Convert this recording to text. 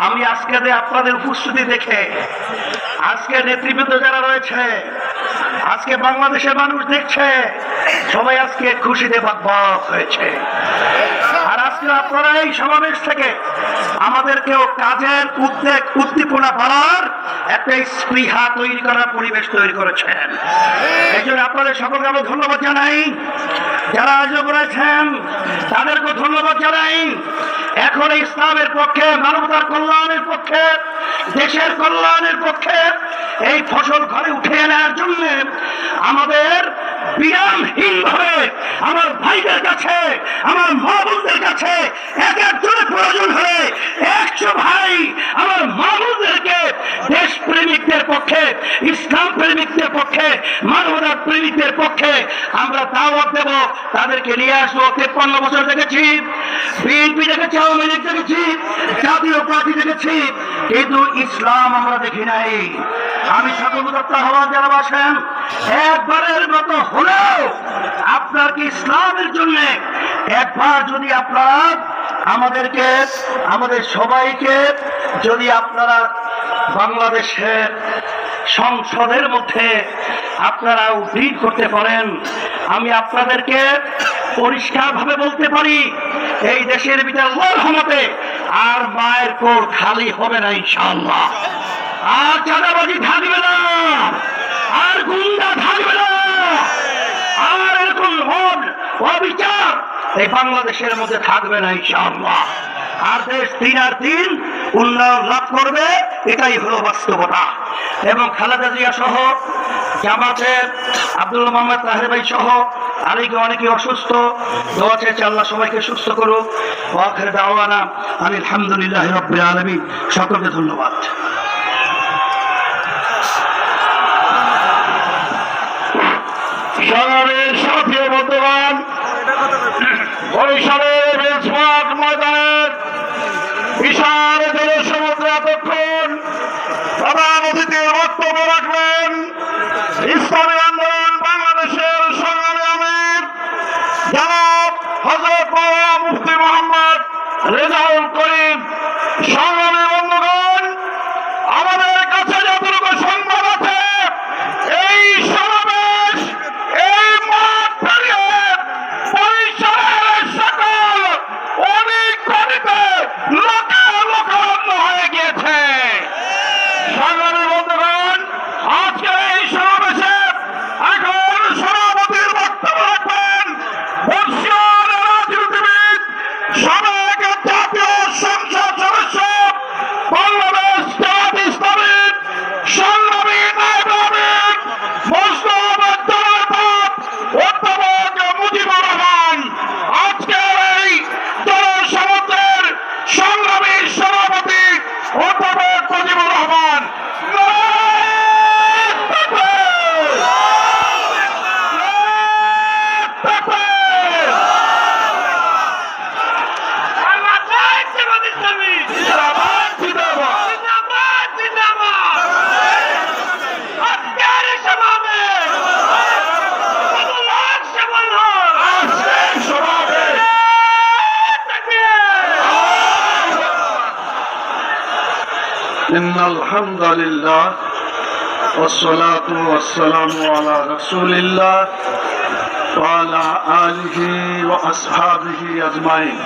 আমি আজকে যে আপনাদের উপস্থিতি দেখে আজকে নেতৃবৃন্দ যারা রয়েছে, আজকে বাংলাদেশের মানুষ দেখছে, সবাই আজকে খুশিতে বাকবাক হয়েছে। আর আজকে আপনারা এই সমাবেশ থেকে আমাদেরকেও কাজের উদ্বেগ উদ্দীপনা বাড়ার একটা স্পৃহা তৈরি করার পরিবেশ তৈরি করেছেন। এই জন্য আপনাদের সকলকে আমি ধন্যবাদ জানাই। যারা আয়োজন করেছেন তাদেরকে ধন্যবাদ জানাই। এখন ইসলামের পক্ষে, মানবতার কল্যাণের পক্ষে, দেশের কল্যাণের পক্ষে এই ফসল ঘরে উঠিয়ে নেওয়ার জন্য আমাদের বিরামহীনভাবে আমার ভাইদের কাছে, আমার মা বোনদের কাছে এক একজনের প্রয়োজন হলে 100 ভাই আমার মা বোনদেরকে দেশ প্রেমিকদের পক্ষে, ইসলাম প্রেমিকদের পক্ষে, মানবতার প্রেমিকদের পক্ষে আমরা দাওয়াত দেব। তাদেরকে নিয়ে আসবো। 53 বছর দেখেছি, বিএনপি দেখেছি, আওয়ামী লীগ দেখেছি, জাতীয় পার্টি দেখেছি, কিন্তু ইসলাম আমরা দেখি নাই। আমি সকলকে আহ্বান জানাবো, আসেন একবারের মতো হলেও আপনার কি ইসলামের জন্য একবার যদি আপনারা আমাদেরকে, আমাদের সবাইকে যদি আপনারা বাংলাদেশের সংসদের মধ্যে আপনারা উদ্ভিদ করতে পারেন, আমি আপনাদেরকে পরিষ্কার ভাবে বলতে পারি এই দেশের ভিতরে আল্লাহর রহমতে আর মায়ের কোল খালি হবে না ইনশাআল্লাহ। আর চাঁদাবাজি থাকবে না, আর গুন্ডা থাকবে না, আর এরকম অবিচার এই বাংলাদেশের মধ্যে থাকবে না ইনশাআল্লাহ। আর দেশ দিন আর দিন উন্নয়ন লাভ করবে, এটাই হলো বাস্তবতা। এবং খালেদা জিয়া সহ জামাতের আব্দুল মোহাম্মদ তাহের ভাই সহ অনেকে অসুস্থ, দোয়া চেয়েছে আল্লাহ সবাইকে সুস্থ করুক। ওয়া আখির দাওয়ানা আলহামদুলিল্লাহি রাব্বিল আলামিন। সকলকে ধন্যবাদ। সংগ্রামের সাথী বন্ধুগণ, বরিশালের বেঞ্চমার্ক ময়দানের বিশাল জনসমুদ্রে এতক্ষণ প্রধান অতিথির বক্তব্য রাখলেন ইসলামী আন্দোলন বাংলাদেশের সংগ্রামী আমির জনাব হযরত মাওলানা মুফতি মোহাম্মদ রেজাউল করিম। সংগ্রামী বন্ধুগণ, আমাদের কাছে যতটুকু সংবাদ আছে, এই সমাবেশ, এই মাঠ পেরিয়ে বরিশালের সকল অনেক গলিতে লোকারণ্য হয়ে গিয়েছে। সংগ্রামী বন্ধুগণ, আজকের এই সমাবেশে এখন সভাপতির বক্তব্য রাখবেন বর্ষীয়ান রাজনীতিবিদ, সাবেক জাতীয় সংসদ সদস্য, বাংলাদেশ জামাত ইসলামীর সংগ্রামী নায়েব আমির মজলুম জনতা অধ্যাপক মুজিবুর রহমান। আজকের এই জনসমুদ্রের সংগ্রামী সভাপতি অধ্যাপক মুজিবুর রহমান। إن الحمد لله والصلاة والسلام على رسول الله وعلى آله وأصحابه أجمعين।